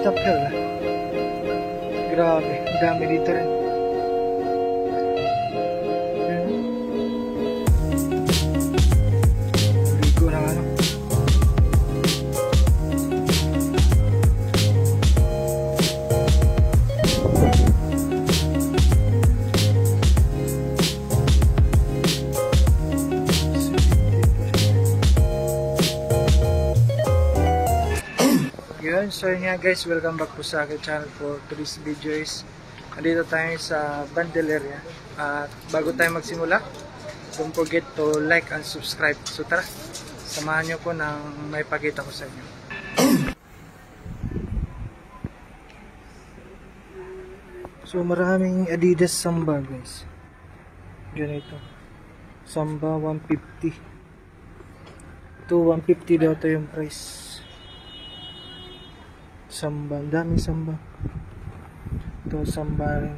Top Hill. Grabe, dami dito rin. Ligo na ano. Yun, so yun nga guys, welcome back po sa aking channel. For today's video is nandito tayo sa Bandel area. At bago tayo magsimula, don't forget to like and subscribe. So tara, samahan nyo ko ng may pakita ko sa inyo. So maraming Adidas Samba guys. Ganito, Samba 150 to 150 daw to yung price. Samba, daming Samba. Ito Samba rin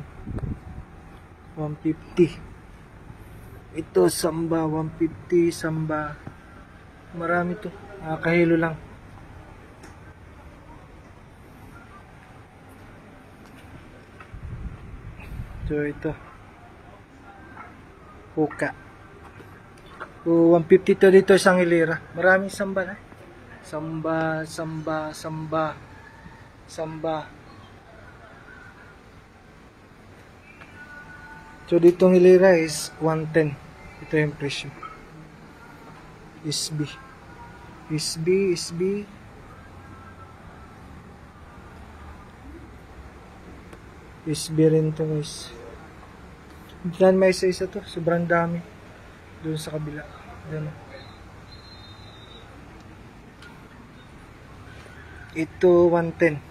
150. Ito Samba 150, Samba. Marami to. Kahilo lang. So ito Puka. 150 to dito isang hilera. Maraming Samba na. Samba, Samba, Samba. Samba. So ditong hilera is 110. Ito yung presyo. SB. SB, SB. SB rin to guys. Diyan may isa-isa to. Sobrang dami. Doon sa kabila. Diyan. Ito 110.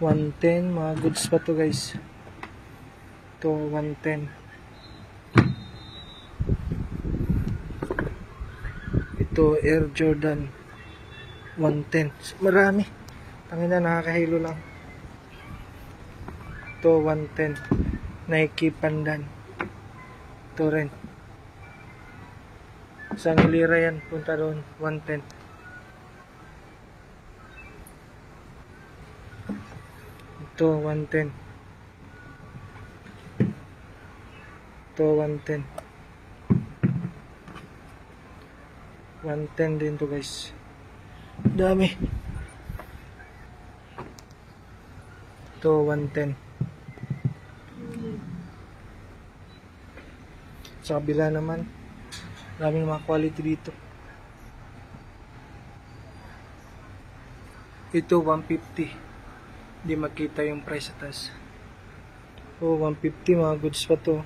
110, mga goods pa to guys. Ito 110. Ito Air Jordan 110. So, marami. Tangina, nakakahilo lang. Ito 110. Nike Pandan. Ito rin. Isang hilera yan. Punta doon 110. Ito 110. Ito 110. 110 din to guys. Dami. Ito 110. Sa kabila naman, daming mga quality dito. Ito 150. Hindi makita yung price sa taas. Oh, 150, mga goods pa to.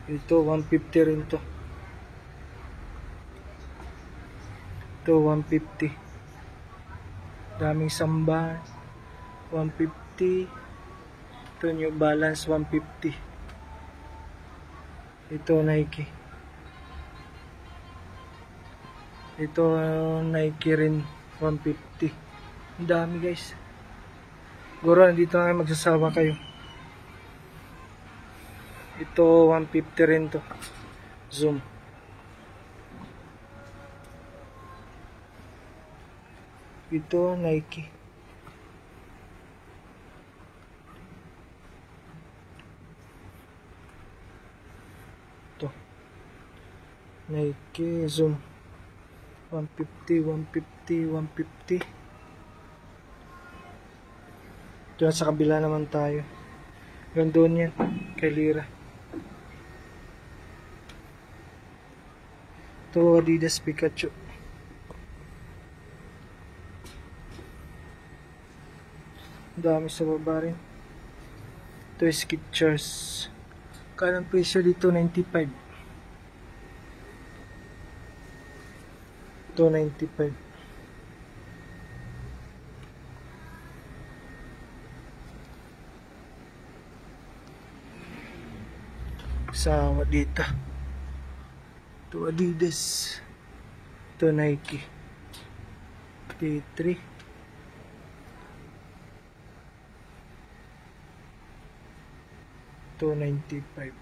Ito 150 rin to. Ito 150. Daming Samba 150. Ito New Balance 150. Ito Nike. Ito Nike rin 150. Ang dami guys. Siguro nandito na kayo magsasawa kayo. Ito 150 rin to. Zoom. Ito Nike. Ito Nike Zoom 150, 150, 150. Diyan sa kabila naman tayo. Gandun yan. Kay Lira. Ito Adidas Pikachu. Dami sa baba rin. Ito Skechers. Kanang presyo dito 95. Ito 95. Sawa dito. Ito Adidas. Ito Nike. T3. Ito 95.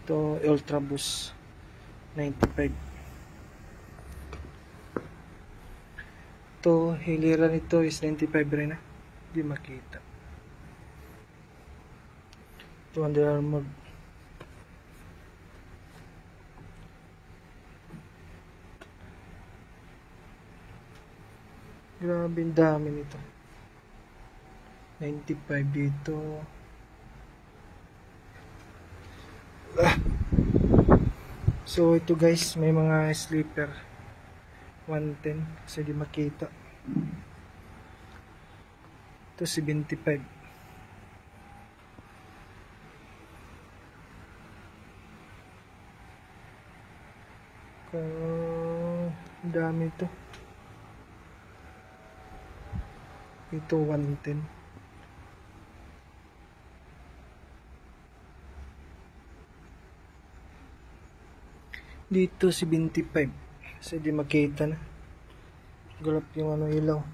Ito Ultra Boost 95. Ito hilera nito is 95 rin na. Hindi makita. Ito Under Armour. Grabe ang dami nito. 95 dito. So ito guys, may mga sleeper 110 kasi di makita. Ito 75. Ang dami ito. Ito 110. Dito 75 kasi di makita na. Gulap yung ilaw.